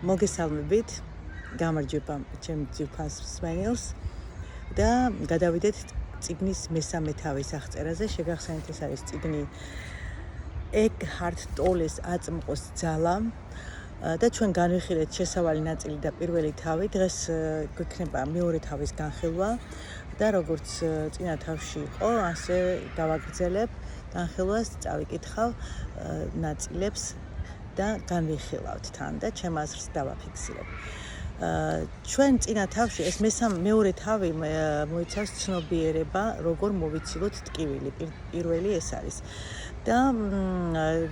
მოგესალმებით, გამარჯობა ჩემ ძვირფას მსმენელს და გადავიდეთ წიგნის მესამე თავის აღწერაზე. შეგახსენეთ, ეს არის წიგნი ეკჰარტ ტოლეს აწმყოს ძალა და ჩვენ განვიხილეთ შესავალი ნაწილი და პირველი თავი. დღეს გვექნება მეორე თავის განხილვა და როგორც წინა თავში იყო, ასე დავაგრძელებ განხილვას, წავიკითხავ ნაწილებს და განვიხილავთ თან და ჩემ აზრს დავაფიქსირებ. ჩვენ წინა თავში ეს მეორე თავი მოიცავს ცნობიერება, როგორ მოვიცილოთ ტკივილი. პირველი ეს არის. და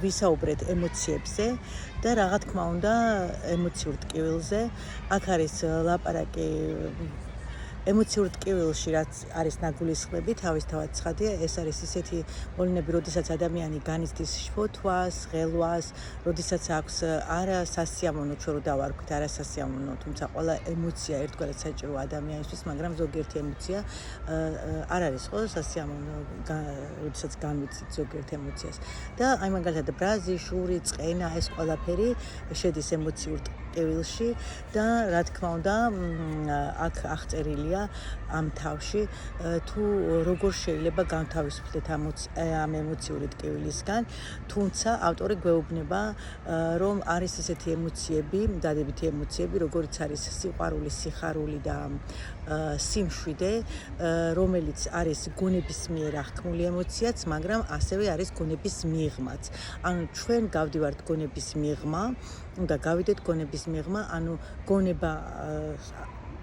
ვისაუბრეთ ემოციებზე და რა თქმა უნდა ემოციურ ტკივილზე. აქ არის ლაპარაკი ემოციურ ტკივილში, რაც არის ნაგულისხმები, თავისთავად ცხადია, ეს არის ისეთი მოვლენები, როდესაც ადამიანი განიცდის შფოთვას, ღელვას, როდესაც აქვს არა სასიამოვნო, ჩვენ რო დავარქვით არა სასიამოვნო, თუმცა ყველა ემოცია ერთგვარად საჭირო ადამიანისთვის, მაგრამ ზოგიერთი ემოცია არ არის ხო სასიამოვნო, როდესაც განვიცით ზოგიერთ ემოციას. და აი მაგალითად ბრაზი, შური, წყენა, ეს ყველაფერი შედის ემოციურ ტკივილში და რა თქმა უნდა აქ აღწერილია ამ თავში თუ როგორ შეიძლება განთავისუფლდეთ ამ ემოციური ტკივილისგან, თუმცა ავტორი გვეუბნება რომ არის ესეთი ემოციები, დადებითი ემოციები, როგორიც არის სიყვარული, სიხარული და სიმშვიდე, რომელიც არის გონების მიერ აღქმული ემოციაც, მაგრამ ასევე არის გონების მიღმაც. ანუ ჩვენ გავდივართ გონების მიღმა, უნდა გავიდეთ გონების მიღმა, ანუ გონება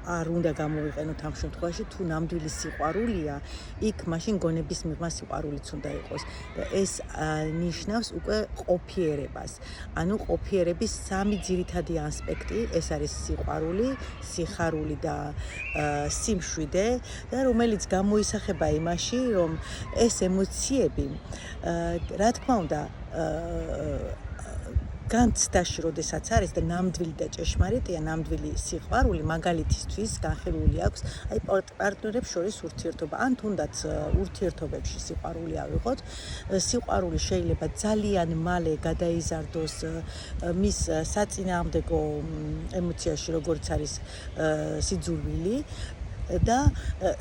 არ უნდა გამოვიყენოთ ამ შემთხვევაში, თუ ნამდვილი სიყვარულია, იქ მაშინ გონების მიღმა სიყვარულიც უნდა იყოს. და ეს ნიშნავს უკვე ყოფიერებას. ანუ ყოფიერების სამი ძირითადი ასპექტი, ეს არის სიყვარული, სიხარული და სიმშვიდე და რომელიც გამოისახება იმაში, რომ ეს ემოციები, რა თქმა უნდა, განცდაში როდესაც არის და ნამდვილი და ჭეშმარიტია, ნამდვილი სიყვარული მაგალითისთვის განხილული აქვს აი პარტნიორებს შორის ურთიერთობა, ან თუნდაც ურთიერთობებში სიყვარული ავიღოთ. სიყვარული შეიძლება ძალიან მალე გადაიზარდოს მის საწინააღმდეგო ემოციაში, როგორც არის სიძულვილი. და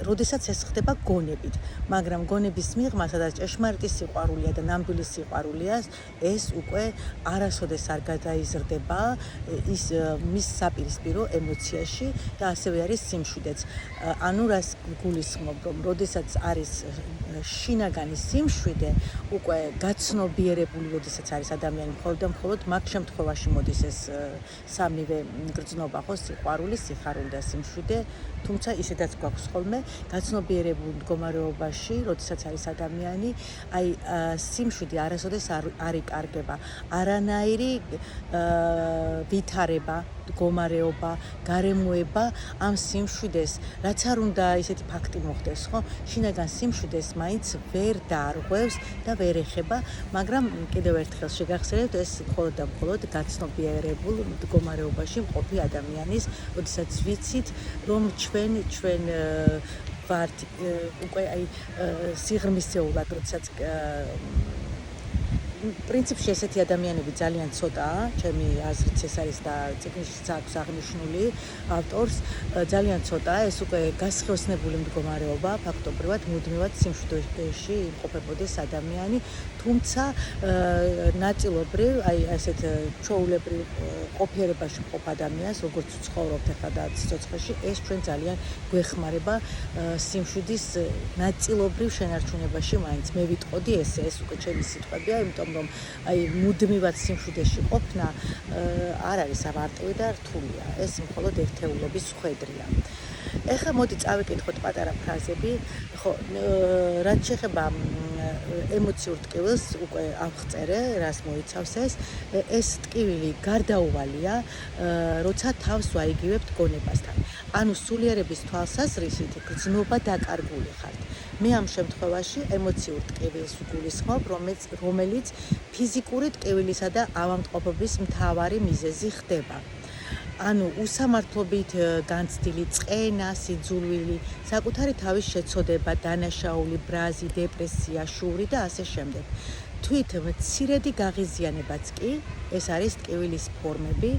როდესაც ეს ხდება გონებით, მაგრამ გონების მიღმა, სადაც ჭეშმარიტი სიყვარულია და ნამდვილი სიყვარულია, ეს უკვე არასოდეს არ გადაიზრდება ის მის საპირისპირო ემოციაში და ასევე არის სიმშვიდეც. ანუ რას გულისხმობ, რომ როდესაც არის შინაგანი სიმშვიდე, უკვე გაცნობიერებული, როდესაც არის ადამიანი მხოლოდ და მხოლოდ მაგ შემთხვევაში მოდის ეს სამივე გრძნობა, ხო, სიყვარული, სიხარული და სიმშვიდე, თუმცა ისედაც გვაქვს ხოლმე გაცნობიერებულ მდგომარეობაში, როდესაც არის ადამიანი, აი სიმშვიდე არასოდეს არ იკარგება, არანაირი ვითარება, მდგომარეობა, გარემოება ამ სიმშვიდეს, რაც არ უნდა ისეთი ფაქტი მოხდეს, ხო? შინაგან სიმშვიდეს მაინც ვერ დაარღვევს და ვერ ეხება, მაგრამ კიდევ ერთხელ შეგახსენებთ, ეს მხოლოდ და მხოლოდ გაცნობიერებულ მდგომარეობაში მყოფი ადამიანის, როდესაც ვიცით, რომ ჩვენ ვართ უკვე აი სიღრმისეულად, როდესაც პრინციპში ესეთი ადამიანები ძალიან ცოტაა, ჩემი აზრით ეს არის და წიგნშიც აქვს აღნიშნული ავტორს, ძალიან ცოტაა, ეს უკვე გასხევსნებული მდგომარეობა, ფაქტობრივად მუდმივად სიმშვიდეში იმყოფებოდეს ადამიანი, თუმცა ნაწილობრივ, აი ასეთ ჩვეულებრივ ყოფიერებაში მყოფ ადამიანს, როგორც ცხოვრობთ ახლა და სიცოცხლეში, ეს ჩვენ ძალიან გვეხმარება სიმშვიდის ნაწილობრივ შენარჩუნებაში მაინც. მე ვიტყოდი ეს უკვე ჩემი სიტყვებია, იმიტომ რომ აი მუდმივად სიმშვიდეში ყოფნა არ არის ამარტივი და რთულია. ეს მხოლოდ ერთეულების ხვედრია. ეხლა მოდი წავიკითხოთ პატარა ფრაზები. ხო, რაც შეეხება ემოციურ ტკივილს, უკვე ავხწერე, რას მოიცავს ეს ტკივილი გარდაუვალია, როცა თავს ვაიგივებთ გონებასთან. ანუ სულიერების თვალსაზრისით გრძნობა დაკარგული ხართ. მე ამ შემთხვევაში ემოციურ ტკივილს ვგულისხმობ, რომელიც ფიზიკური ტკივილისა და ავადმყოფობის მთავარი მიზეზი ხდება. ანუ უსამართლობით განცდილი წყენა, სიძულვილი, საკუთარი თავის შეცოდება, დანაშაული, ბრაზი, დეპრესია, შური და ასე შემდეგ. თვით მცირედი გაღიზიანებაც კი ეს არის ტკივილის ფორმები.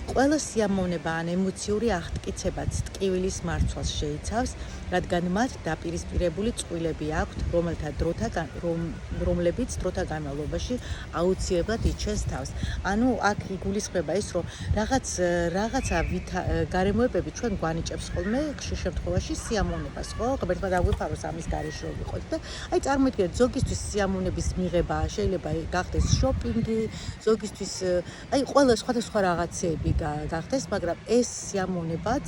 ყველა სიამოვნება ან ემოციური აღტკიცებაც ტკივილის მარცვალს შეიცავს, რადგან მათ დაპირისპირებული წყვილები აქვთ, რომლებიც დროთა განმავლობაში აუცილებლად იჩენს თავს. ანუ აქ იგულისხმება ის, რომ რაღაცა გარემოებები ჩვენ გვანიჭებს ხოლმე ხშირ შემთხვევაში სიამოვნებას, ხო? ღმერთმა დაგვიფაროს ამის გარეშე რომ ვიყოთ და აი წარმოიდგინეთ, ზოგისთვის სიამოვნების მიღება შეიძლება გახდეს შოპინგი, ზოგისთვის აი ყველა სხვადასხვა რაღაცეები გახდეს, მაგრამ ეს სიამოვნებაც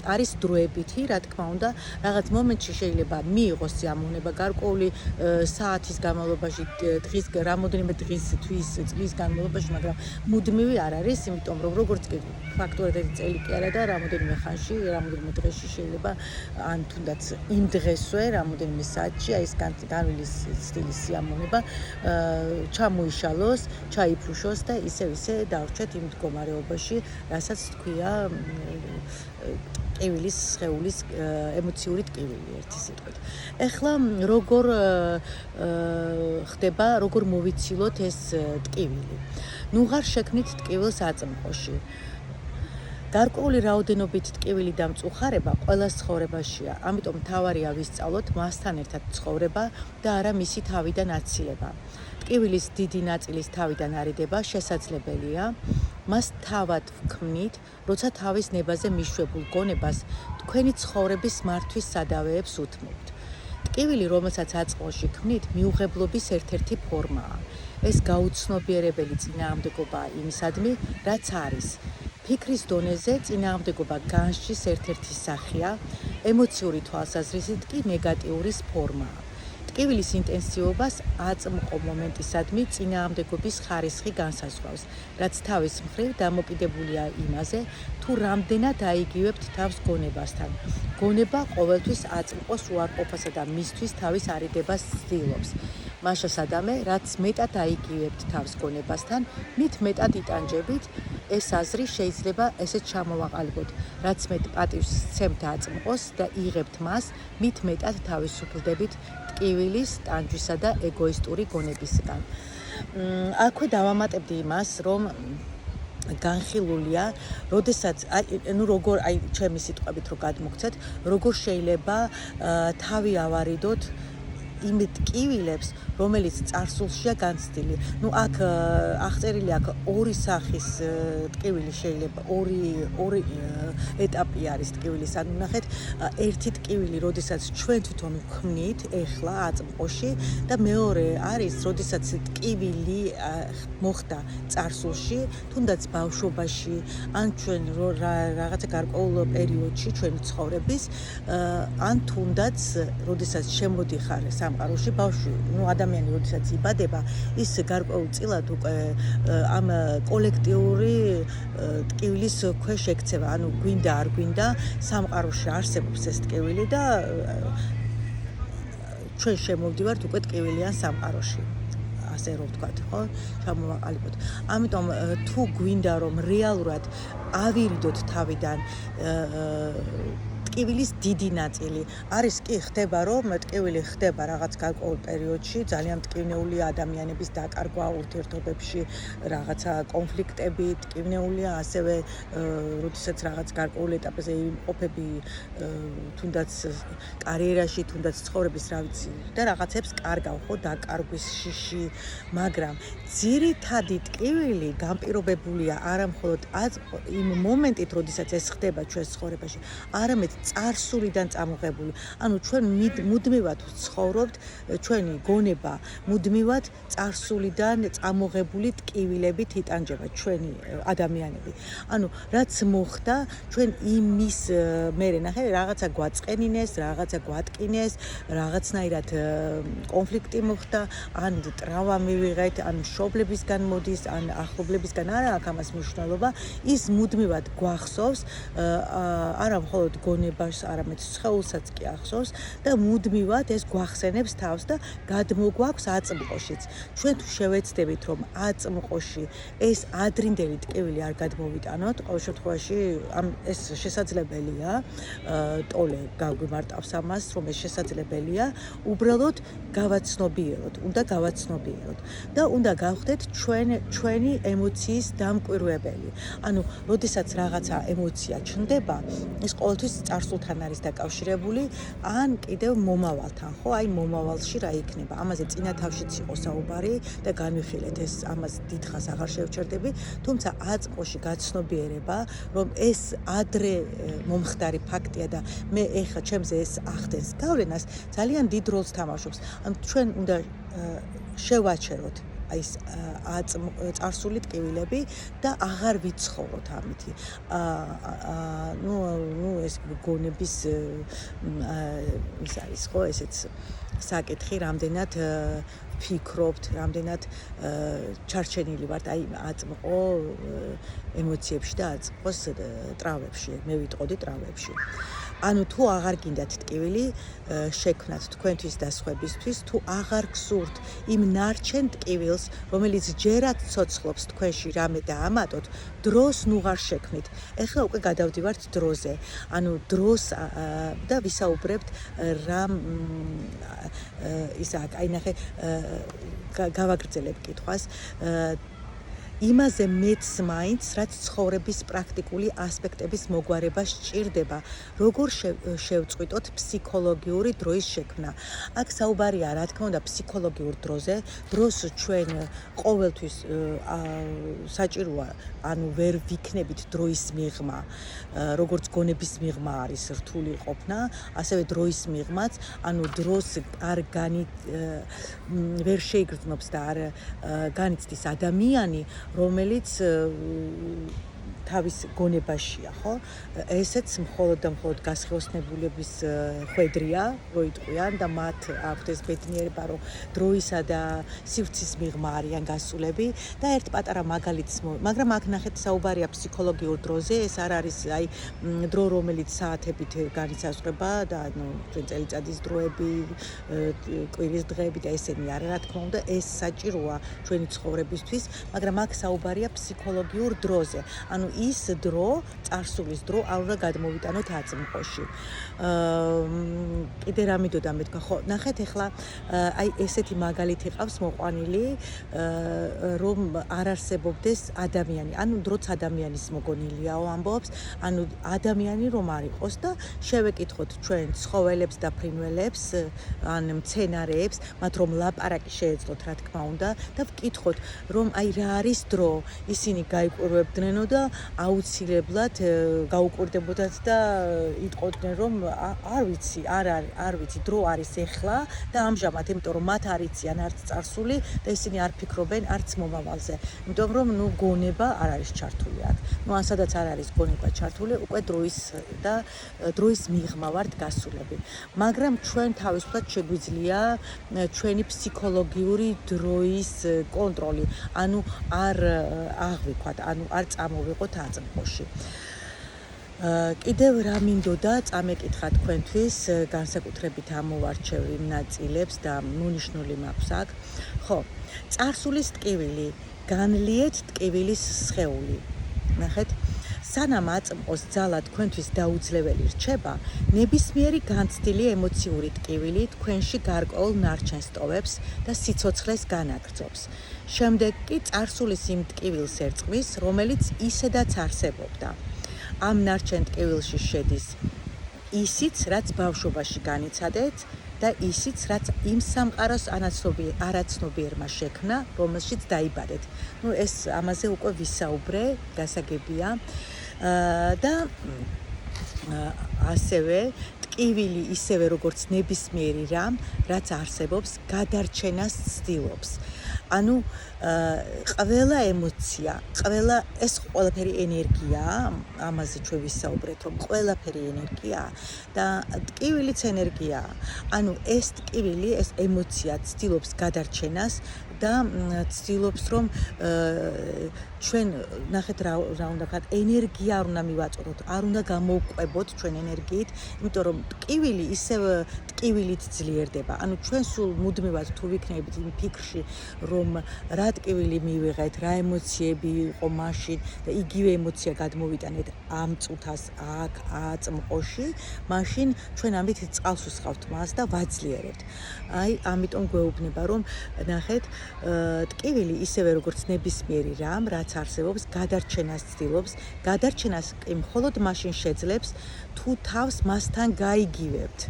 არის დროებითი, რა თქმა უნდა, რაღაც მომენტში შეიძლება მიიღოს სიამოვნება გარკვეული საათის განმავლობაში, რამოდენიმე წლის განმავლობაში, მაგრამ მუდმივი არ არის, იმიტომ რომ როგორც კი ფაქტურად ერთი წელი კი არა და რამოდენიმე ხანში, რამოდენიმე დღეში შეიძლება ან თუნდაც იმ დღესვე, რამოდენიმე საათში აი ეს განვილი სტილის სიამოვნება ჩამოიშალოს, ჩაიფუშოს და ისე დავრჩეთ იმ მდგომარეობაში, რასაც თქვია ტკივილის სხეულის ემოციური ტკივილი ერთი სიტყვით. ეხლა როგორ მოვიცილოთ ეს ტკივილი? ნუ ღარ შექმნით ტკივილს აწმყოში. გარკვეული რაოდენობით ტკივილი და მწუხარება ყველას ცხოვრებაშია, ამიტომ მთავარია ვისწავლოთ მასთან ერთად ცხოვრება და არა მისი თავიდან აცილება. ტკივილის დიდი ნაწილის თავიდან არიდება შესაძლებელია, მას თავად ვქმნით, როცა თავის ნებაზე მიშვებულ გონებას თქვენი ცხოვრების მართვის სადავეებს უთმობთ. ტკივილი, რომელსაც აწმყოში ქმნით, მიუღებლობის ერთ-ერთი ფორმაა. ეს გაუცნობიერებელი წინააღმდეგობაა იმისადმი, რაც არის. ფიქრის დონეზე წინააღმდეგობა განშის ერთ-ერთი სახეა, ემოციური თვალსაზრისით კი ნეგატიურის ფორმაა. ტკივილის ინტენსივობას აწმყო მომენტისადმი წინააღმდეგობის ხარისხი განსაზღვრავს, რაც თავის მხრივ დამოკიდებულია იმაზე, თუ რამდენად აიგივებთ თავს გონებასთან. გონება ყოველთვის აწმყოს უარყოფასა და მისთვის თავის არიდებას ცდილობს. მაშა სადამე, რაც მეტად აიგივებთ თავს გონებასთან, მით მეტად იტანჯებით, ეს აზრი შეიძლება ესეც ჩამოვაყალიბოთ, რაც მეტ პატივს სცემთ აწმყოს და იღებთ მას, მით მეტად თავისუფლდებით ტკივილის, ტანჯვისა და ეგოისტური გონებისგან. აქვე დავამატებდი იმას, რომ განხილულია, როდესაც ჩემი სიტყვებით რო გადმოგცეთ, როგორ შეიძლება თავი ავარიდოთ იმ ტკივილებს, რომელიც წარსულშია განცდილი. აქ აღწერილი აქვს ორი სახის ტკივილი შეიძლება, ორი ეტაპი არის ტკივილის. ანუ ნახეთ, ერთი ტკივილი, როდესაც ჩვენ თვითონ ვქმნით, ეხლა აწმყოში და მეორე არის, როდესაც ტკივილი მოხდა წარსულში, თუნდაც ბავშვობაში, ან ჩვენ რაღაცა გარკვეულ პერიოდში ჩვენი ცხოვრების, ან თუნდაც როდესაც შემოდიხარ სამყაროში, ბავშვი, ადამიანი როდესაც იბადება, ის გარკვეულწილად უკვე ამ კოლექტიური ტკივილის ქვეშ ექცევა, ანუ გვინდა არ გვინდა, სამყაროში არსებობს ეს ტკივილი და ჩვენ შემოვდივართ უკვე ტკივილიან სამყაროში. ასე რომ ვთქვათ, ხო? ჩამოვაყალიბოთ. ამიტომ თუ გვინდა რომ რეალურად ავირიდოთ თავიდან ტკივილის დიდი ნაწილი. არის კი ხდება, რომ ტკივილი ხდება რაღაც გარკვეულ პერიოდში, ძალიან ტკივნეულია ადამიანების დაკარგვა ურთიერთობებში, რაღაცა კონფლიქტები, ტკივნეულია ასევე, როდესაც რაღაც გარკვეულ ეტაპზე იმყოფები, თუნდაც კარიერაში, თუნდაც ცხოვრების რა ვიცი და რაღაცებს კარგავ, ხო, დაკარგვის შიში, მაგრამ ძირითადი ტკივილი განპირობებულია არა მხოლოდ იმ მომენტით, როდესაც ეს ხდება ჩვენს ცხოვრებაში, არამედ წარსულიდან წამოღებული. ანუ ჩვენ მუდმივად ვცხოვრობთ, ჩვენი გონება მუდმივად წარსულიდან წამოღებული ტკივილებით იტანჯება ჩვენი ადამიანები. ანუ რაც მოხდა, ჩვენ იმის მერე ნახე რაღაცა გვაწყენინეს, რაღაცა გვატკინეს, რაღაცნაირად კონფლიქტი მოხდა, ან ტრავმა მივიღეთ, ან მშობლებისგან მოდის, ან ახლობლებისგან, არა აქვს ამას მნიშვნელობა, ის მუდმივად გვახსოვს არა მხოლოდ გონებას ბუნებას, არამედ სხეულსაც კი ახსოვს და მუდმივად ეს გვახსენებს თავს და გადმოგვაქვს აწმყოშიც. ჩვენ თუ შევეცდებით, რომ აწმყოში ეს ადრინდელი ტკივილი არ გადმოვიტანოთ, ყოველ შემთხვევაში ეს შესაძლებელია, ტოლე გაგვიმარტავს ამას, რომ ეს შესაძლებელია, უბრალოდ გავაცნობიეროთ, უნდა გავაცნობიეროთ და უნდა გავხდეთ ჩვენი ემოციის დამკვირვებელი. ანუ, როდესაც რაღაცა ემოცია ჩნდება, ეს ყოველთვის წარსულთან არის დაკავშირებული, ან კიდევ მომავალთან, ხო? აი მომავალში რა იქნება. ამაზე წინა თავშიც იყო საუბარი და განვიხილეთ ეს, ამას დიდხანს აღარ შევჩერდები, თუმცა აწმყოში გაცნობიერება, რომ ეს ადრე მომხდარი ფაქტია და მე ეხლა ჩემზე ეს ახდენს გავლენას, ძალიან დიდ როლს თამაშობს. ანუ ჩვენ უნდა შევაჩეროთ აი ეს წარსული ტკივილები და აღარ ვიცხოვროთ ამითი. ეს გონების ის არის ხო, ესეც საკითხი, რამდენად ფიქრობთ, რამდენად ჩარჩენილი ვართ აი აწმყო ემოციებში და აწმყოს ტრავმებში, მე ვიტყოდი ტრავმებში. ანუ თუ აღარ გინდათ ტკივილი შექმნათ თქვენთვის და სხვებისთვის, თუ აღარ გსურთ იმ ნარჩენ ტკივილს, რომელიც ჯერაც ცოცხლობს თქვენში რამე დაამატოთ, დროს ნუღარ შექმნით. ეხლა უკვე გადავდივართ დროზე. ანუ დროს და ვისაუბრებთ რამ ისაა, აი ნახე, გავაგრძელებ კითხვას. იმაზე მეც მაინც, რაც ცხოვრების პრაქტიკული ასპექტების მოგვარება სჭირდება, როგორ შევწყვიტოთ ფსიქოლოგიური დროის შექმნა. აქ საუბარია, რა თქმა უნდა, ფსიქოლოგიურ დროზე, დროს ჩვენ ყოველთვის საჭიროა, ანუ ვერ ვიქნებით დროის მიღმა, როგორც გონების მიღმა არის რთული ყოფნა, ასევე დროის მიღმაც, ანუ დროს არ ვერ შეიგრძნობს და არ განიცდის ადამიანი, რომელიც თავის გონებაშია, ხო? ესეც მხოლოდ და მხოლოდ გასხიოსნებულების ხვედრია, რო იტყვიან და მათ აქვთ ეს ბედნიერება, რომ დროისა და სივრცის მიღმა არიან გასულები და ერთ პატარა მაგალითს, მაგრამ აქ ნახეთ საუბარია ფსიქოლოგიურ დროზე, ეს არ არის აი დრო, რომელიც საათებით განისაზღვრება და ანუ წელიწადის დროები, კვირის დღეები და ესენი არა, რა თქმა უნდა, ეს საჭიროა ჩვენი ცხოვრებისთვის, მაგრამ აქ საუბარია ფსიქოლოგიურ დროზე. ანუ ის დრო, წარსულის დრო არ უნდა გადმოვიტანოთ აწმყოში. კიდე რა მინდოდა მეთქვა, ხო, ნახეთ ეხლა აი ესეთი მაგალითი ყავს მოყვანილი, რომ არ არსებობდეს ადამიანი, ანუ დროც ადამიანის მოგონილიაო ამბობს, ანუ ადამიანი რომ არ იყოს და შევეკითხოთ ჩვენ ცხოველებს და ფრინველებს, ან მცენარეებს, მათ რომ ლაპარაკი შეეძლოთ, რა თქმა უნდა, და ვკითხოთ, რომ აი რა არის დრო, ისინი გაიკვირვებდნენო და აუცილებლად გაუკვირდებოდათ და იტყოდნენ, რომ არ ვიცი, არ ვიცი, დრო არის ეხლა და ამჟამად, იმიტომ რომ მათ არ იციან არც წარსული და ისინი არ ფიქრობენ არც მომავალზე. იმიტომ რომ გონება არ არის ჩართული აქ. ან სადაც არ არის გონება ჩართული, უკვე დროის მიღმა ვართ გასულები. მაგრამ ჩვენ თავისუფლად შეგვიძლია ჩვენი ფსიქოლოგიური დროის კონტროლი, ანუ არ აღვიქვათ, ანუ არ წამოვიყოთ აწმყოში. კიდევ რა მინდოდა წამეკითხა თქვენთვის, განსაკუთრებით ამოვარჩევ იმ ნაწილებს და მონიშნული მაქვს აქ. ხო, წარსულის ტკივილი, განლიეთ ტკივილის სხეული. ნახეთ, სანამ აწმყოს ძალა თქვენთვის დაუძლეველი რჩება, ნებისმიერი განცდილი ემოციური ტკივილი თქვენში გარკვეულ ნარჩენს ტოვებს და სიცოცხლეს განაგრძობს. შემდეგ კი წარსულის იმ ტკივილს ერწყმის, რომელიც ისედაც არსებობდა. ამ ნარჩენ ტკივილში შედის ისიც, რაც ბავშვობაში განიცადეთ და ისიც, რაც იმ სამყაროს არაცნობიერმა შექმნა, რომელშიც დაიბადეთ. ეს ამაზე უკვე ვისაუბრე, გასაგებია. და ასევე ტკივილი ისევე როგორც ნებისმიერი რამ, რაც არსებობს, გადარჩენას ცდილობს. ანუ ყველა ემოცია, ყველა ეს ყველაფერი ენერგიაა, ამაზე ჩვენ ვისაუბრეთ, რომ ყველაფერი ენერგიაა და ტკივილიც ენერგიაა. ანუ ეს ტკივილი, ეს ემოცია ცდილობს გადარჩენას და ცდილობს რომ ჩვენ ნახეთ რა უნდა ვქოთ, ენერგია არ უნდა მივაწოდოთ, არ უნდა გამოვყვებოთ ჩვენ ენერგიით, იმიტომ რომ ტკივილი ისევ ტკივილით ძლიერდება. ანუ ჩვენ სულ მუდმივად თუ ვიქნებით იმ ფიქრში, რომ რა ტკივილი მივიღეთ, რა ემოციები იყო მაშინ და იგივე ემოცია გადმოვიტანეთ ამ წუთას აქ აწმყოში, მაშინ ჩვენ ამით წყალს უსხავთ მას და ვაძლიერებთ. აი, ამიტომ გვეუბნება, რომ ნახეთ, ტკივილი ისევე როგორც ნებისმიერი რამ, რაც არსებობს, გადარჩენას ცდილობს, გადარჩენას კი მხოლოდ მაშინ შეძლებს, თუ თავს მასთან გაიგივებთ.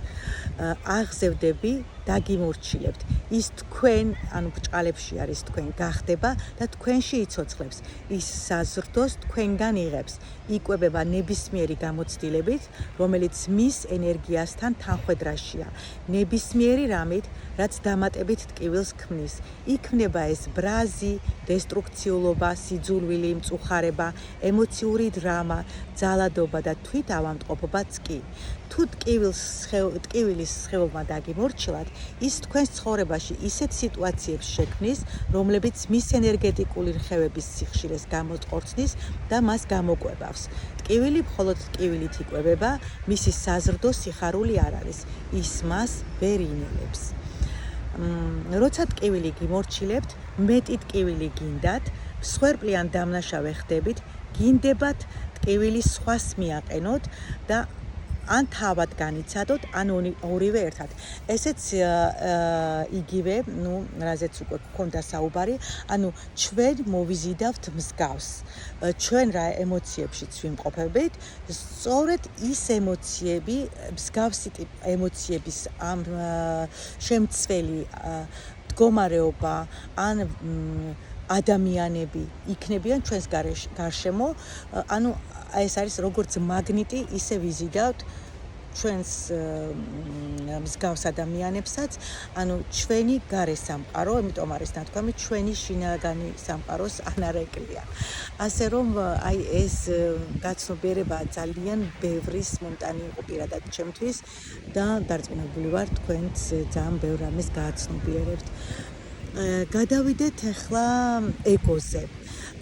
აღზევდები დაგიმორჩილებთ. ის თქვენ, ანუ ბრჭყალებში არის თქვენ, გახდება და თქვენში იცოცხლებს. ის საზრდოს თქვენგან იღებს. იკვებება ნებისმიერი გამოცდილებით, რომელიც მის ენერგიასთან თანხვედრაშია. ნებისმიერი რამით, რაც დამატებით ტკივილს ქმნის. იქმნება ეს ბრაზი, დესტრუქციულობა, სიძულვილი, მწუხარება, ემოციური დრამა, ძალადობა და თვით ავადმყოფობაც კი. თუ ტკივილის სხეულმა დაგიმორჩილათ, ის თქვენს ცხოვრებაში ისეთ სიტუაციებს შექმნის, რომლებიც მის ენერგეტიკული რხევების სიხშირეს გამოწყორცნის და მას გამოკვებავს. ტკივილი მხოლოდ ტკივილით იკვებება, მისი საზრდო სიხარული არ არის. ის მას ვერ ინელებს. როცა ტკივილი გიმორჩილებთ, მეტი ტკივილი გინდათ, მსხვერპლიან დამნაშავე ხდებით, გინდებათ ტკივილის სხვას მიაყენოთ და ან თავად განიცადოთ, ან ორივე ერთად. ესეც იგივე, რაზეც უკვე გქონდა საუბარი, ანუ ჩვენ მოვიზიდავთ მსგავს. ჩვენ რა ემოციებშიც ვიმყოფებით, სწორედ ის ემოციები, მსგავსი ემოციების ამ შემცველი მდგომარეობა, ან ადამიანები იქნებიან ჩვენს გარშემო, ანუ ეს არის როგორც მაგნიტი, ისე ვიზიდავთ ჩვენს მსგავს ადამიანებსაც, ანუ ჩვენი გარე სამყარო, ამიტომ არის ნათქვამი, ჩვენი შინაგანი სამყაროს ანარეკლია. ასე რომ აი ეს გაცნობიერება ძალიან ბევრის მომტანი იყო პირადად ჩემთვის და დარწმუნებული ვარ თქვენც ძალიან ბევრ რამეს გააცნობიერებთ. გადავიდეთ ახლა ეგოზე.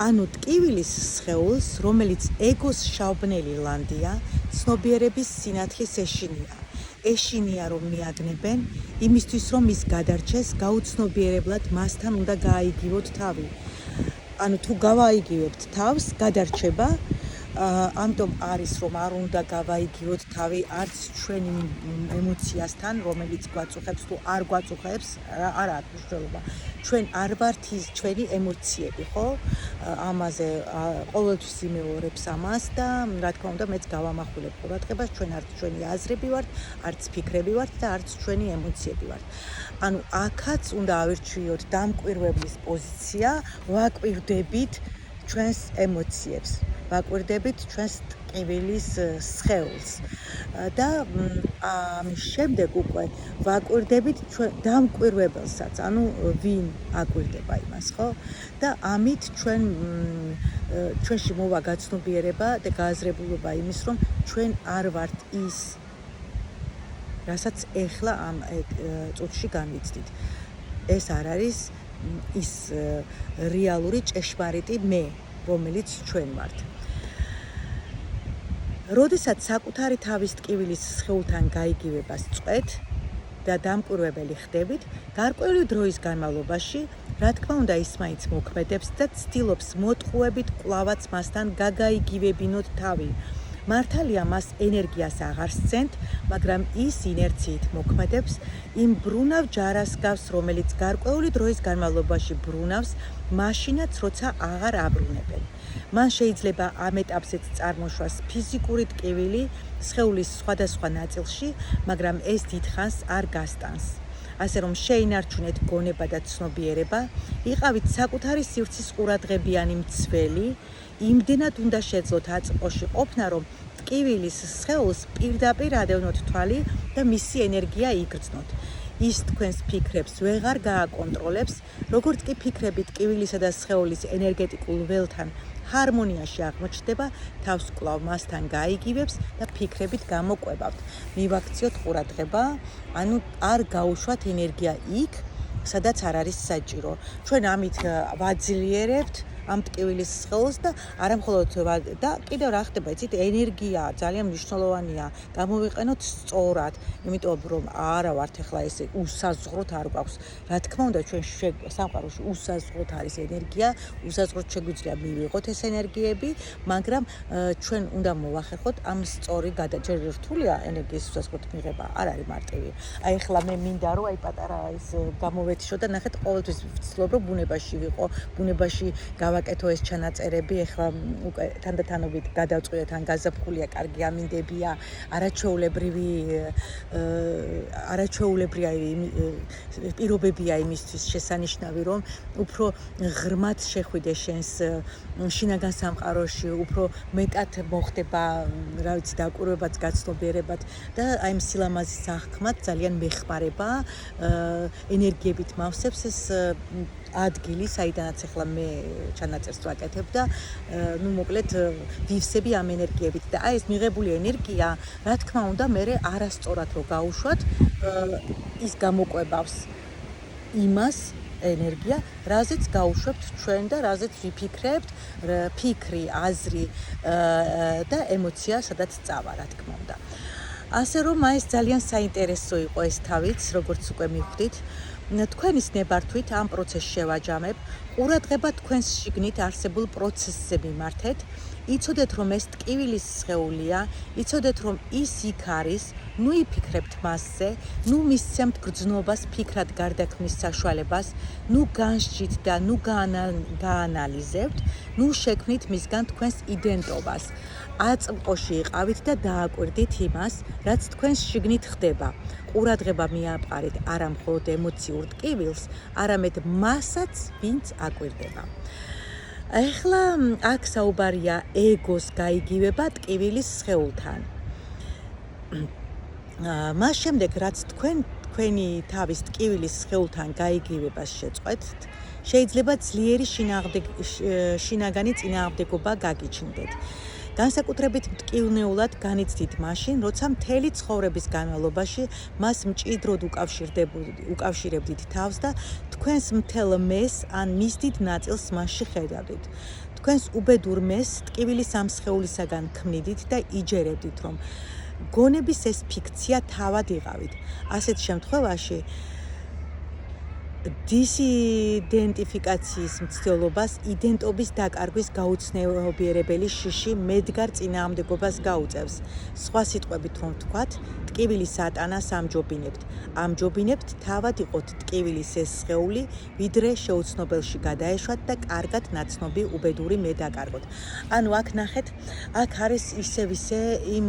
ანუ ტკივილის სხეულს, რომელიც ეგოს შავბნელი ლანდია, ცნობიერების სინათლის ეშინია. ეშინია რომ მიაგნებენ, იმისთვის რომ ის გადარჩეს, გაუცნობიერებლად მასთან უნდა გააიგივოთ თავი. ანუ თუ გავაიგივებთ თავს, გადარჩება, ამიტომ არის რომ არ უნდა გავაიგივოთ თავი არც ჩვენი ემოციასთან, რომელიც გვაწუხებს თუ არ გვაწუხებს, არა აქვს მნიშვნელობა. ჩვენ არ ვართ ის ჩვენი ემოციები, ხო? ამაზე ყოველთვის იმეორებს ამას და რა თქმა უნდა მეც გავამახვილებ ყურადღებას, ჩვენ არც ჩვენი აზრები ვართ, არც ფიქრები ვართ და არც ჩვენი ემოციები ვართ. ანუ აქაც უნდა ავირჩიოთ დამკვირვებლის პოზიცია, ვაკვირდებით ჩვენს ემოციებს, ვაკვირდებით ჩვენს ტკივილის სხეულს და ამის შემდეგ უკვე ვაკვირდებით დამკვირვებელსაც, ანუ ვინ აკვირდება იმას, ხო? და ამით ჩვენში მოვა გაცნობიერება და გააზრებულობა იმის, რომ ჩვენ არ ვართ ის, რასაც ეხლა ამ წუთში განვიცდით. ეს არ არის ის რეალური ჭეშმარიტი მე, რომელიც ჩვენ ვართ. როდესაც საკუთარი თავის ტკივილის სხეულთან გაიგივებას წყვეთ და დამკვირვებელი ხდებით, გარკვეული დროის განმავლობაში, რა თქმა უნდა, ის მაინც მოქმედებს და ცდილობს მოტყუებით კვლავაც მასთან გაგაიგივებინოთ თავი. მართალია მას ენერგიას აღარ სცემთ, მაგრამ ის ინერციით მოქმედებს, იმ ბრუნავ ჯარას გავს, რომელიც გარკვეული დროის განმავლობაში ბრუნავს, მაშინაც როცა აღარ აბრუნებენ. მან შეიძლება ამ ეტაპზეც წარმოშვას ფიზიკური ტკივილი სხეულის სხვადასხვა ნაწილში, მაგრამ ეს დიდხანს არ გასტანს. ასე რომ შეინარჩუნეთ გონება და ცნობიერება, იყავით საკუთარი სივრცის ყურადღებიანი მცველი, იმდენად უნდა შეძლოთ აწმყოში ყოფნა, რომ ტკივილის სხეულს პირდაპირ ადევნოთ თვალი და მისი ენერგია იგრძნოთ. ის თქვენს ფიქრებს ვეღარ გააკონტროლებს, როგორც კი ფიქრები ტკივილისა და სხეულის ენერგეტიკულ ველთან ჰარმონიაში აღმოჩნდება, თავს კვლავ მასთან გაიგივებს და ფიქრებით გამოკვებავთ. მივაქციოთ ყურადღება, ანუ არ გაუშვათ ენერგია იქ, სადაც არ არის საჭირო. ჩვენ ამით ვაძლიერებთ ამ ტკივილის სხეულს და არა მხოლოდ და კიდევ რა ხდება, იცით, ენერგია ძალიან მნიშვნელოვანია. გამოვიყენოთ სწორად, იმიტომ რომ არა ვართ ახლა ესე უსაზღვროთ არ გვაქვს. რა თქმა უნდა, ჩვენ სამყაროში უსაზღვროთ არის ენერგია, უსაზღვროთ შეგვიძლია მივიღოთ ეს ენერგიები, მაგრამ ჩვენ უნდა მოვახერხოთ ამ სწორი ჯერ რთულია ენერგიის უსაზღვროთ მიღება, არ არის მარტივი. აი ახლა მე მინდა რომ აი პატარა ის გამოვეთიშო და ნახეთ, ყოველთვის ვცდილობ რომ ბუნებაში ვიყო, ბუნებაში გავაკეთო ეს ჩანაწერები, ახლა უკვე თანდათანობით გადავწყვიტეთ, ან გაზაფხულია, კარგი ამინდებია, არაჩვეულებრივია პირობებია იმისთვის შესანიშნავი, რომ უფრო ღრმად შეხვიდე შენს შინაგან სამყაროში, უფრო მეტად მოხდება, რა ვიცი, დაკვირვებაც, გაცნობიერებაც და აი ამ სილამაზის აღქმად ძალიან მეხმარება, ენერგიებით მავსებს ეს ადგილი, საიდანაც ახლა მე ჩანაწერს ვაკეთებ და მოკლედ ვივსები ამ ენერგიებით და აი ეს მიღებული ენერგია, რა თქმა უნდა, მე არასწორად რო გაუშვათ, ის გამოკვებავს იმას ენერგია, რაზეც გაუშვებთ ჩვენ და რაზეც ვიფიქრებთ, ფიქრი, აზრი და ემოცია, სადაც წავა, რა თქმა უნდა. ასე რომ ეს ძალიან საინტერესო იყო ეს თავიც, როგორც უკვე მივხვდით. თქვენის ნებართვით ამ პროცესს შევაჯამებ, ყურადღება თქვენს შიგნით არსებულ პროცესზე მიმართეთ, იცოდეთ რომ ეს ტკივილის სხეულია, იცოდეთ რომ ის იქ არის, ნუ იფიქრებთ მასზე, ნუ მისცემთ გრძნობას ფიქრად გარდაქმნის საშუალებას, ნუ განსჯით და ნუ გაანალიზებთ, ნუ შექმნით მისგან თქვენს იდენტობას. აწმყოში იყავით და დააკვირდით იმას, რაც თქვენს შიგნით ხდება. ყურადღება მიაპყარეთ არა მხოლოდ ემოციურ ტკივილს, არამედ მასაც, ვინც აკვირდება. ახლა აქ საუბარია ეგოს გაიგივება ტკივილის სხეულთან. მას შემდეგ, რაც თქვენი თავის ტკივილის სხეულთან გაიგივებას შეწყვეტთ, შეიძლება ძლიერი შინაგანი წინააღმდეგობა გაგიჩნდეთ. განსაკუთრებით მტკივნეულად განიცდით მაშინ, როცა მთელი ცხოვრების განმავლობაში მას მჭიდროდ უკავშირებდით თავს და თქვენს მთელ მეს ან მის დიდ ნაწილს მასში ხედავდით. თქვენს უბედურ მეს ტკივილის ამ სხეულისაგან ქმნიდით და იჯერებდით, რომ გონების ეს ფიქცია თავად იღავით. ასეთ შემთხვევაში დისიდენტიფიკაციის მცდელობას, იდენტობის დაკარგვის გაუცნობიერებელი შიში მედგარ წინააღმდეგობას გაუწევს. სხვა სიტყვებით რომ ვთქვათ, ტკივილი სატანას ამჯობინებთ. ამჯობინებთ თავად იყოთ ტკივილის ეს სხეული, ვიდრე შეუცნობელში გადაეშვათ და კარგად ნაცნობი უბედური მე დაკარგოთ. ანუ აქ ნახეთ, აქ არის ისე იმ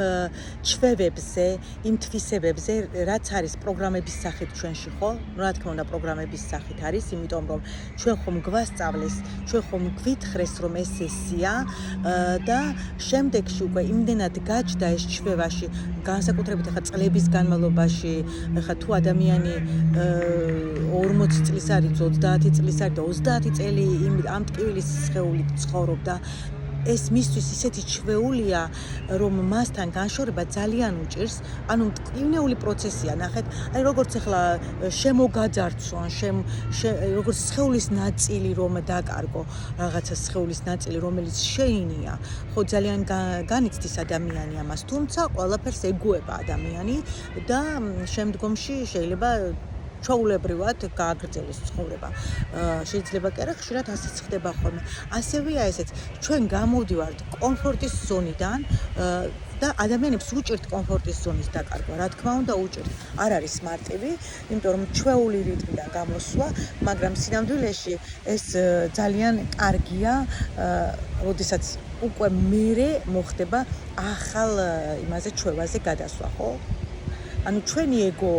ჩვევებზე, იმ თვისებებზე, რაც არის პროგრამების სახით ჩვენში, ხო? რა თქმა უნდა, პროგრამების სახით არის, იმიტომ რომ ჩვენ ხომ გვასწავლეს, ჩვენ ხომ გვითხრეს რომ ეს ესია და შემდეგში უკვე იმდენად გაჩნდა ეს ჩვევაში, განსაკუთრებით ახლა წლების განმავლობაში, ახლა თუ ადამიანი 40 წლის არის, 30 წლის არის და 30 წელი ამ ტკივილის სხეულით ცხოვრობდა, ეს მისთვის ისეთი ჩვეულია, რომ მასთან განშორება ძალიან უჭირს, ანუ მტკივნეული პროცესია, ნახეთ, აი როგორც ახლა შემოგაძარცვა, როგორც სხეულის ნაწილი რომ დაკარგო, რაღაცა სხეულის ნაწილი, რომელიც შეინია, ხო ძალიან განიცდის ადამიანი ამას, თუმცა ყველაფერს ეგუება ადამიანი და შემდგომში შეიძლება ჩაულებრივად გააგრძელოს ცხოვრება. შეიძლება კი არა, ხშირად ასეც ხდება ხოლმე. ასევეა ესეც, ჩვენ გამოვდივართ კომფორტის ზონიდან და ადამიანებს უჭირთ კომფორტის ზონის დაკარგვა, რა თქმა უნდა უჭირთ. არ არის მარტივი, იმიტომ რომ ჩვეული რიტმიდან გამოსვლა, მაგრამ სინამდვილეში ეს ძალიან კარგია, როდესაც უკვე მერე მოხდება ახალ იმაზე ჩვევაზე გადასვლა, ხო? ანუ ჩვენი ეგო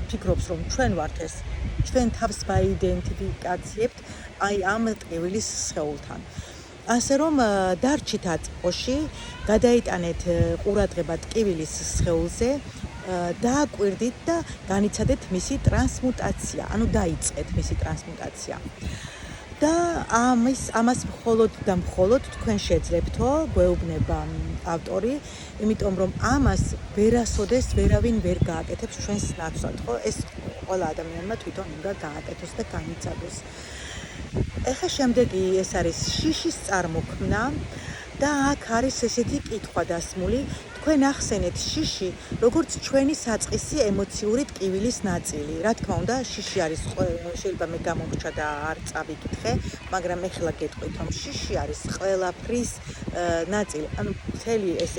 ფიქრობს რომ ჩვენ ვართ ეს, ჩვენ თავს ვაიდენტიფიკაციებთ აი ამ ტკივილის სხეულთან. ასე რომ დარჩით აწმყოში, გადაიტანეთ ყურადღება ტკივილის სხეულზე, დააკვირდით და განიცადეთ მისი ტრანსმუტაცია, ანუ დაიწყეთ მისი ტრანსმუტაცია. და ამას მხოლოდ და მხოლოდ თქვენ შეძლებთო, გვეუბნება ავტორი, იმიტომ რომ ამას ვერასოდეს ვერავინ ვერ გააკეთებს ჩვენს ნაცვლად, ხო? ეს ყველა ადამიანმა თვითონ უნდა გააკეთოს და განიცადოს. ეხლა შემდეგი ეს არის შიშის წარმოქმნა და აქ არის ესეთი კითხვა დასმული, თქვენ ახსენეთ შიში, როგორც ჩვენი საწყისი ემოციური ტკივილის ნაწილი. რა თქმა უნდა, შიში არის შეიძლება მე გამომრჩა და არ წავიკითხე, მაგრამ ეხლა გეტყვით, რომ შიში არის ყველაფრის ნაწილი. ანუ მთელი ეს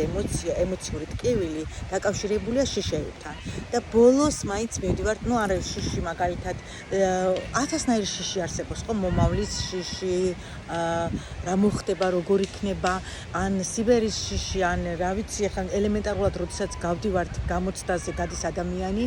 ემოციური ტკივილი დაკავშირებულია შიშებთან. და ბოლოს მაინც მივდივართ, ნუ არა შიში მაგალითად 1000-ნაირი შიში არსებობს, ხო, მომავლის შიში, რა მოხდება, როგორ იქნება, ან სიბერის შიში, ან რა ვიცი, ახლა ელემენტარულად როდესაც გავდივართ გამოცდაზე, გადის ადამიანი,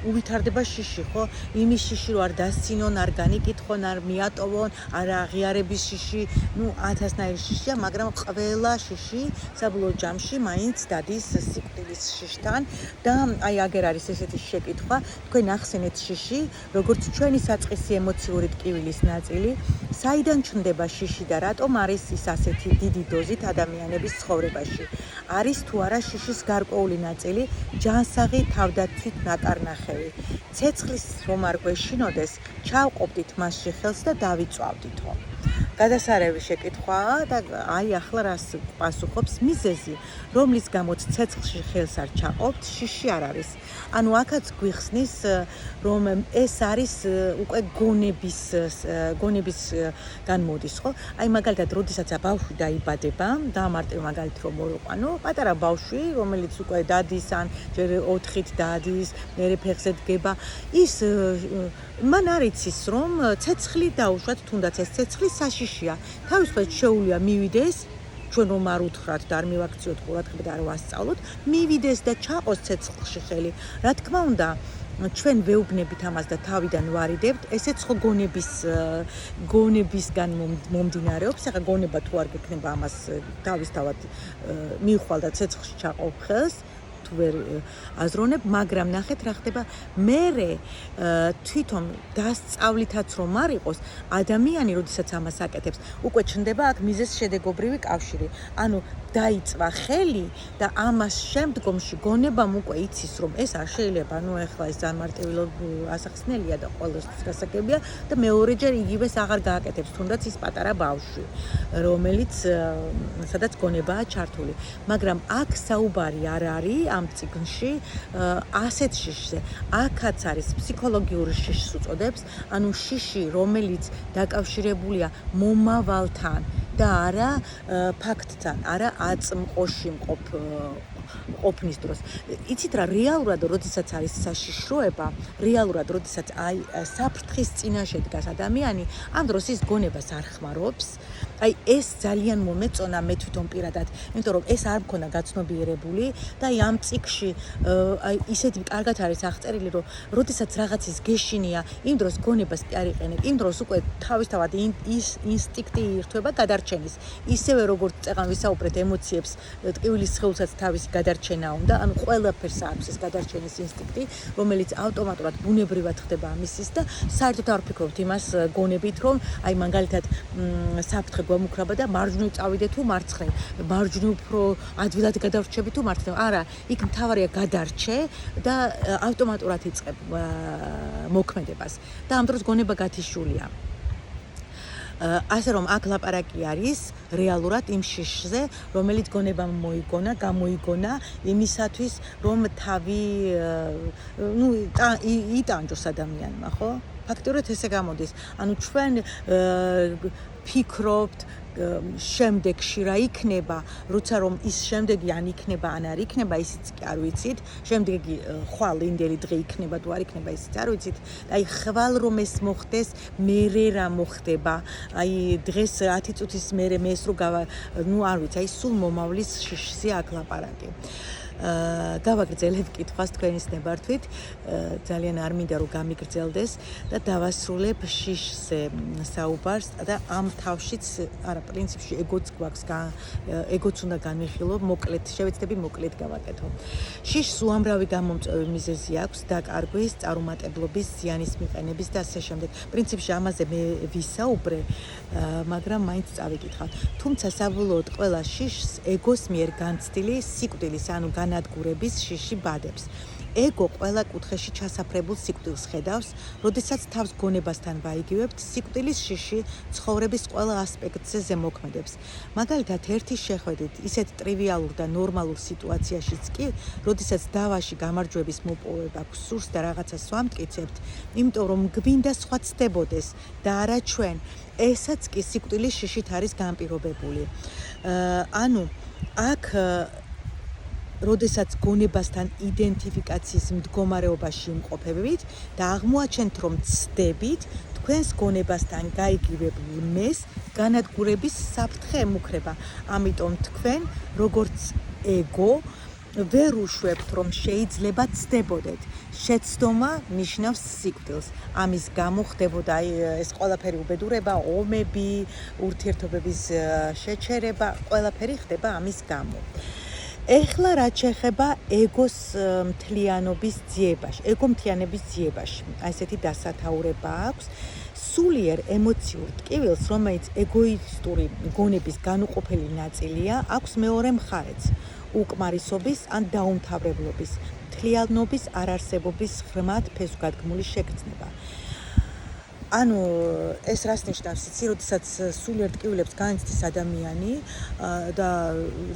უვითარდება შიში, ხო? იმის შიში რო არ დასცინონ, არ განიკითხონ, არ მიატოვონ, არ აღიარების შიში, ნუ 1000-ნაირი შიშია, მაგრამ ყველა შიში საბოლოო ჯამში მაინც დადის სიკვდილის შიშთან და აი აგერ არის ესეთი შეკითხვა, თქვენ ახსენეთ შიში, როგორც ჩვენი საწყისი ემოციური ტკივილის ნაწილი, საიდან ჩნდება შიში და რატომ არის ის ასეთი დიდი დოზით ადამიანების ცხოვრებაში? არის თუ არა შიშის გარკვეული ნაწილი ჯანსაღი თავდაცვით ნაკარნახევი. ცეცხლის რომ არ გვეშინოდეს, ჩავყოფდით მასში ხელს და დავიწვავდითო. გადასარევი შეკითხვაა და აი ახლა რას პასუხობს მიზეზი, რომლის გამოც ცეცხლში ხელს არ ჩაყოფთ, შიში არ არის. ანუ აქაც გვიხსნის, რომ ეს არის უკვე გონების განმოდის, ხო? აი მაგალითად, როდესაც ბავშვი დაიბადება, დაამარტივ მაგალითად რომ მოვიყვანო, პატარა ბავშვი, რომელიც უკვე დადის ან ჯერ 4-ით დადის, მერე ფეხზე დგება, ის მან არ იცის, რომ ცეცხლი დაუშვათ, თუნდაც ეს ცეცხლი საშიშია. თავისუფლად შეუძლია მივიდეს, ჩვენ რომ არ უთხრათ და არ მივაქციოთ ყურადღება და არ ვასწავლოთ, მივიდეს და ჩაყოს ცეცხლში ხელი. რა თქმა უნდა, ჩვენ ვეუბნებით ამას და თავიდან ვარიდებთ, ესეც ხო გონებისგან მომდინარეობს. ახლა გონება თუ არ გექნება ამას თავისთავად მივხვალ და ცეცხლში ჩაყობ ხელს, თუ ვერ აზროვნებ, მაგრამ ნახეთ რა ხდება, მერე თვითონ დასწავლითაც რომ არ იყოს, ადამიანი როდესაც ამას აკეთებს, უკვე ჩნდება აქ მიზეზ-შედეგობრივი კავშირი. ანუ დაიწვა ხელი და ამას შემდგომში გონებამ უკვე იცის, რომ ეს არ შეიძლება, ნუ ეხლა ეს წარმარტივად ასახსნელია და ყველასთვის გასაგებია და მეორეჯერ იგივეს აღარ გააკეთებს, თუნდაც ის პატარა ბავშვი, რომელიც სადაც გონებაა ჩართული. მაგრამ აქ საუბარი არ არის ამ წიგნში ასეთ შიშზე. აქაც არის ფსიქოლოგიური შიშს უწოდებს, ანუ შიში, რომელიც დაკავშირებულია მომავალთან და არა ფაქტთან, არა აწმყოში ყოფნის დროს. იცით რა, რეალურად, როდესაც არის საშიშროება, რეალურად, როდესაც აი საფრთხის წინაშე დგას ადამიანი, ამ დროს ის გონებას არ ხმარობს. აი ეს ძალიან მომეწონა მე თვითონ პირადად, იმიტომ რომ ეს არ მქონდა გაცნობიერებული და აი ამ წიგნში აი ისეთი კარგად არის აღწერილი, რომ როდესაც რაღაცის გეშინია, იმ დროს გონებას კი არ იყენებ, იმ დროს უკვე თავისთავად ის ინსტინქტი ირთვება გადარჩენის. ისევე როგორც წეღან ვისაუბრეთ ემოციებს, ტკივილის სხეულსაც თავისი გადარჩენა უნდა, ანუ ყველაფერს აქვს ეს გადარჩენის ინსტინქტი, რომელიც ავტომატურად ბუნებრივად ხდება ამისის და საერთოდ არ ვფიქრობთ იმას გონებით, რომ აი მაგალითად საფრთხე გვამუქრება და მარჯვნივ წავიდე თუ მარცხნივ, მარჯვნივ უფრო ადვილად გადავრჩები თუ მარცხნივ. არა, იქ მთავარია გადარჩე და ავტომატურად იწყებ მოქმედებას და ამ დროს გონება გათიშულია. ასე რომ აქ ლაპარაკი არის რეალურად იმ შიშზე, რომელიც გონებამ გამოიგონა იმისათვის, რომ თავი იტანჯოს ადამიანმა, ხო? ფაქტობრივად ესე გამოდის. ანუ ჩვენ ფიქრობთ შემდეგში რა იქნება, როცა რომ ის შემდეგი ან იქნება, ან არ იქნება, ისიც კი არ ვიცით. შემდეგი ხვალ იმდენი დღე იქნება თუ არ იქნება, ისიც არ ვიცით. აი ხვალ რომ ეს მოხდეს, მერე რა მოხდება? აი დღეს 10 წუთის მერე მე ეს რო ნუ არ ვიცი, აი სულ მომავლის შიშზე აქ ლაპარაკი. გავაგრძელებ კითხვას თქვენის ნებართვით. ძალიან არ მინდა რომ გამიგრძელდეს და დავასრულებ შიშზე საუბარს და ამ თავშიც, არა, პრინციპში ეგოც გვაქვს, ეგოც უნდა განვიხილო, მოკლედ, შევეცდები მოკლედ გავაკეთო. შიშს უამრავი გამომწვევი მიზეზი აქვს, დაკარგვის, წარუმატებლობის, ზიანის მიყენების და ასე შემდეგ. პრინციპში ამაზე მე ვისაუბრე, მაგრამ მაინც წავიკითხავ. თუმცა საბოლოოდ ყველა შიშს ეგოს მიერ განცდილი სიკვდილის, ანუ განადგურების შიში ბადებს. ego ყველა კუთხეში ჩასაფრებულ სიკვდილს ხედავს, როდესაც თავს გონებასთან ვაიგივებთ, სიკვდილის შიში ცხოვრების ყველა ასპექტზე ზემოქმედებს. მაგალითად, ერთი შეხვედრით ისეთ ტრივიალურ და ნორმალურ სიტუაციაშიც კი, როდესაც დავაში გამარჯვების მოპოვება გსურს და რაღაცას ვამტკიცებთ, იმიტომ რომ გვინდა სხვა ცდებოდეს და არა ჩვენ, ესაც კი სიკვდილის შიშით არის განპირობებული. ანუ აქ როდესაც გონებასთან იდენტიფიკაციის მდგომარეობაში იმყოფებით და აღმოაჩენთ, რომ ცდებით, თქვენს გონებასთან გაიგივებულ მეს განადგურების საფრთხე ემუქრება. ამიტომ თქვენ, როგორც ეგო, ვერ უშვებთ, რომ შეიძლება ცდებოდეთ. შეცდომა ნიშნავს სიკვდილს. ამის გამო ხდებოდა ეს ყველაფერი უბედურება, ომები, ურთიერთობების შეჩერება, ყველაფერი ხდება ამის გამო. ეხლა რაც შეეხება ეგოს მთლიანობის ძიებაში, ეგო მთლიანების ძიებაში, ესეთი დასათაურება აქვს. სულიერ ემოციურ ტკივილს, რომელიც ეგოისტური გონების განუყოფელი ნაწილია, აქვს მეორე მხარეც, უკმარისობის ან დაუმთავრებლობის, მთლიანობის არარსებობის ღრმად ფესვგადგმული შეგრძნება. ანუ ეს რას ნიშნავს, იცი, როდესაც სულიერ ტკივილებს განიცდის ადამიანი და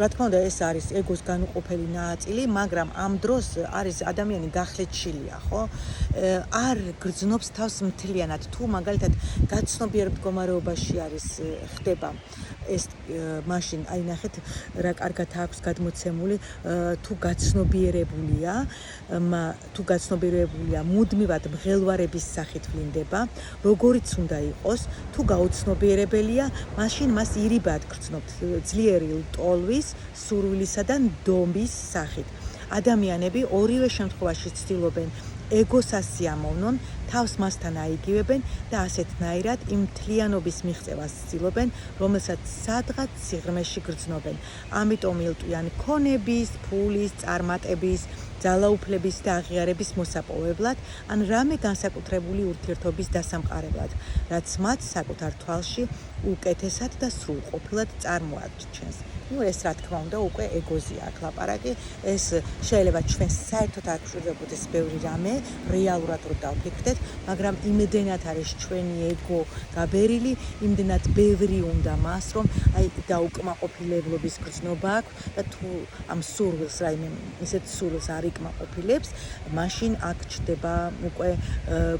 რა თქმა უნდა ეს არის ეგოს განუყოფელი ნაწილი, მაგრამ ამ დროს არის ადამიანი გახლეჩილია, ხო? არ გრძნობს თავს მთლიანად. თუ მაგალითად გაცნობიერ მდგომარეობაში არის, ხდება ეს მაშინ, აი ნახეთ, რა კარგად აქვს გადმოცემული, თუ გაცნობიერებულია, მუდმივად მღელვარების სახით ვლინდება, როგორიც უნდა იყოს, თუ გაუცნობიერებელია, მაშინ მას ირიბად გრძნობთ ძლიერი ლტოლვის, სურვილისა და ნდობის სახით. ადამიანები ორივე შემთხვევაში ცდილობენ ეგოს ასიამოვნონ, თავს მასთან აიგივებენ და ასეთნაირად იმ მთლიანობის მიღწევას ცდილობენ, რომელსაც სადღაც სიღრმეში გრძნობენ. ამიტომ ილტვიან ქონების, ფულის, წარმატების, ძალაუფლების და აღიარების მოსაპოვებლად, ან რამე განსაკუთრებული ურთიერთობის დასამყარებლად, რაც მათ საკუთარ თვალში უკეთესად და სრულყოფილად წარმოაჩენს. ну ეს რა თქმა უნდა უკვე ეგოზია აქ ლაპარაკი, ეს შეიძლება ჩვენ საერთოდ არ გვჭირდებოდეს ბევრი რამე, რეალურად რო დავფიქრდეთ, მაგრამ იმდენად არის ჩვენი ეგო გაბერილი, იმდენად ბევრი უნდა მას, რომ აი დაუკმაყოფილებლობის გრძნობა აქვს და თუ ამ სურვილს, რაიმე ისეთ სურვილს არ იკმაყოფილებს, მაშინ აქ ჩდება უკვე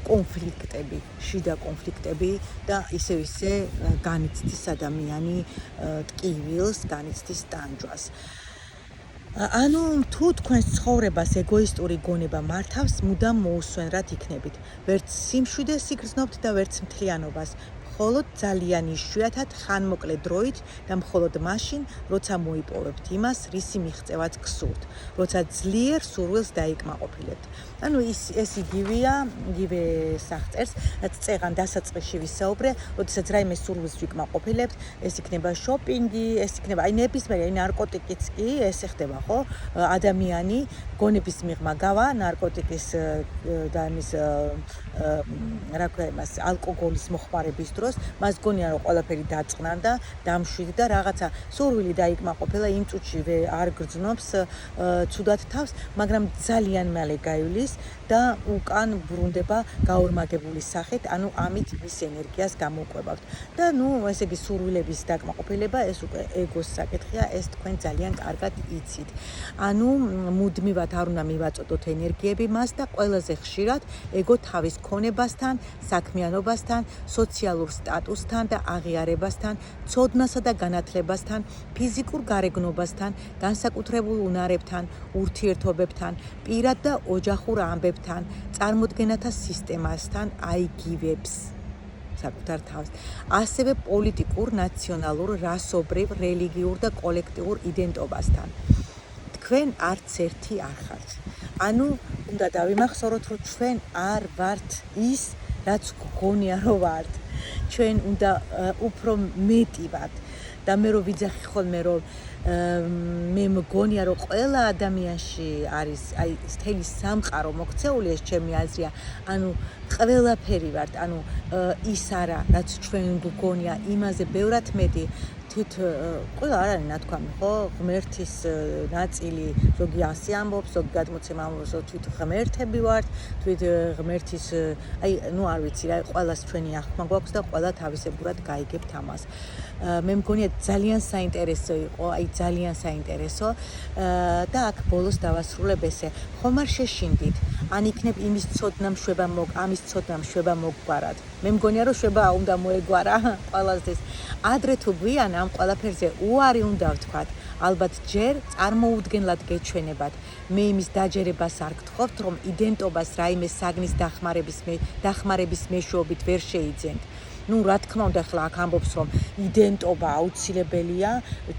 კონფლიქტები, შიდა კონფლიქტები და ისე განიცდის ადამიანი ტკივილს, განიცდის ტანჯვას. ანუ თუ თქვენს ცხოვრებას ეგოისტური გონება მართავს, მუდამ მოუსვენრად იქნებით. ვერც სიმშვიდეს იგრძნობთ და ვერც მთლიანობას. მხოლოდ ძალიან იშვიათად ხანმოკლე დროით და მხოლოდ მაშინ, როცა მოიპოვებთ იმას, რისი მიღწევაც გსურთ, როცა ძლიერ სურვილს დაიკმაყოფილებთ. ანუ ეს იგივეა, იგივე სახწერს, რაც წეღან დასაწყისში ვისაუბრე, როდესაც რაიმე სურვილს ვიკმაყოფილებთ, ეს იქნება შოპინგი, ეს იქნება აი ნებისმიერი, აი ნარკოტიკიც კი ესე ხდება, ხო? ადამიანი გონების მიღმა გავა, ნარკოტიკის და იმის რა ქვია იმას, ალკოგოლის მოხმარების დროს, მას გონია რომ ყველაფერი დაწყნარდა, დამშვიდდა და რაღაცა სურვილი დაიკმაყოფილა, იმ წუთში არ გრძნობს ცუდად თავს, მაგრამ ძალიან მალე გაივლის და უკან ბრუნდება გაორმაგებული სახით, ანუ ამით მის ენერგიას გამოუკვებავთ. და ესე იგი სურვილების დაკმაყოფილება, ეს უკვე ეგოს საკითხია, ეს თქვენ ძალიან კარგად იცით. ანუ მუდმივად არ უნდა მივაწოდოთ ენერგიები მას და ყველაზე ხშირად ეგო თავის ქონებასთან, საქმიანობასთან, სოციალურ სტატუსთან და აღიარებასთან, ცოდნასა და განათლებასთან, ფიზიკურ გარეგნობასთან, განსაკუთრებულ უნარებთან, ურთიერთობებთან, პირად და ოჯახურ ამბებთან, წარმოდგენათა სისტემასთან აიგივებს საკუთარ თავს. ასევე პოლიტიკურ, ნაციონალურ, რასობრივ, რელიგიურ და კოლექტიურ იდენტობასთან. თქვენ არც ერთი არ ხართ. ანუ უნდა დავიმახსოვროთ, რომ ჩვენ არ ვართ ის, რაც გგონია რომ ვართ. ჩვენ უნდა უფრო მეტი ვართ. და მე რო ვიძახი ხოლმე რომ მე მგონია რომ ყველა ადამიანში არის აი მთელი სამყარო მოქცეული ეს ჩემი აზრია ანუ ყველაფერი ვართ ანუ ის არა რაც ჩვენ გგონია იმაზე ბევრად მეტი თვით ყველა არ არის ნათქვამი ხო ღმერთის ნაწილი ზოგი ასე ამბობს ზოგი გადმოცემა ამბობს რომ თვით ღმერთები ვართ თვით ღმერთის აი ნუ არ ვიცი რა ყველას ჩვენი ახმა გვაქვს და ყველა თავისებურად გაიგებთ ამას მე მგონია ძალიან საინტერესო იყო აი ძალიან საინტერესო და აქ ბოლოს დავასრულებ ესე ხომ არ შეშინდით ან იქნებ იმის ცოდნა მშვება ამის ცოდნა მშვება მოგგვარად მე მგონია რომ შვება უნდა მოეგვარა ყველას ადრე თუ გვიან ამ ყველაფერზე უარი უნდა ვთქვათ ალბათ ჯერ წარმოუდგენლად გეჩვენებათ მე იმის დაჯერებას არ გთხოვთ რომ იდენტობას რაიმე საგნის დახმარების მეშვეობით ვერ შეიძენთ ну რა თქმა უნდა ახლა აქ ამბობს რომ იდენტობა აუცილებელია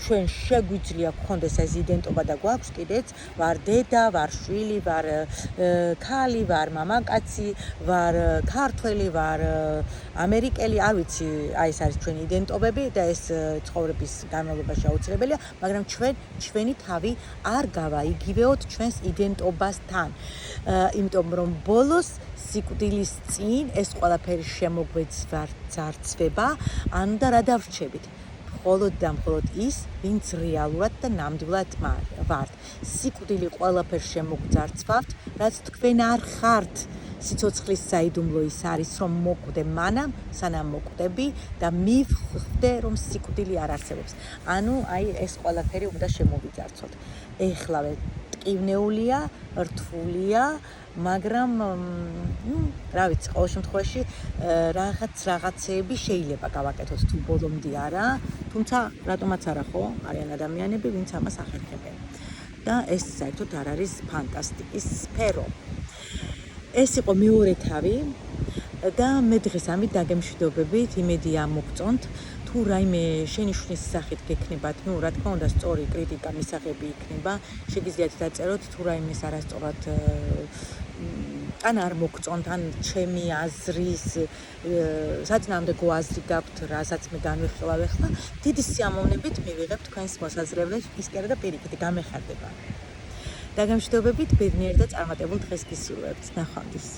ჩვენ შეგვიძლია გქონდეს ეს იდენტობა და გვაქვს კიდეც ვარ დედა ვარ შვილი ვარ ქალი ვარ მამაკაცი ვარ ქართველი ვარ ამერიკელი არ ვიცი აი ეს არის ჩვენი იდენტობები და ეს ცხოვრების განმავლობაში აუცილებელია მაგრამ ჩვენი თავი არ გავა იგივეოდ ჩვენს იდენტობასთან იმიტომ რომ ბოლოს სიკვდილის წინ ეს ყველაფერი შემოგვეძარცვება ანუ და რა დავრჩებით მხოლოდ და მხოლოდ ის ვინც რეალურად და ნამდვილად ვართ სიკვდილი ყველაფერს შემოგძარცვავთ რაც თქვენ არ ხართ სიცოცხლის საიდუმლო ის არის რომ მოკვდე მანამ სანამ მოკვდები და მივხვდე რომ სიკვდილი არ არსებობს ანუ აი ეს ყველაფერი უნდა შემოვიძარცვოთ ეხლავე ტკივნეულია რთულია მაგრამ ну რა ვიცი ყოველ შემთხვევაში რაღაცეები შეიძლება გავაკეთოთ თუ ბოლომდე არა თუმცა რატომაც არა ხო არიან ადამიანები ვინც ამას ახერხებენ და ეს საერთოდ არ არის ფანტასტიკის სფერო ეს იყო მეორე თავი და მე დღეს ამით დაგემშვიდობებით იმედია მოგწონთ თუ რაიმე შენიშვნის სახით გექნებათ ну რა თქმა უნდა სწორი კრიტიკა მისაღები იქნება შეგიძლიათ დაწეროთ თუ რაიმეს არასწორად ან არ მოგწონთ ან ჩემი აზრის საწინააღმდეგო აზრი გაქვთ რასაც მე განვიხილავ ახლა დიდი სიამოვნებით მივიღებ თქვენს მოსაზრებებს ისკერა და პირიქით გამეხარდება დაგემშვიდობებით ბედნიერ და წარმატებულ დღეს გისურვებთ ნახვამდის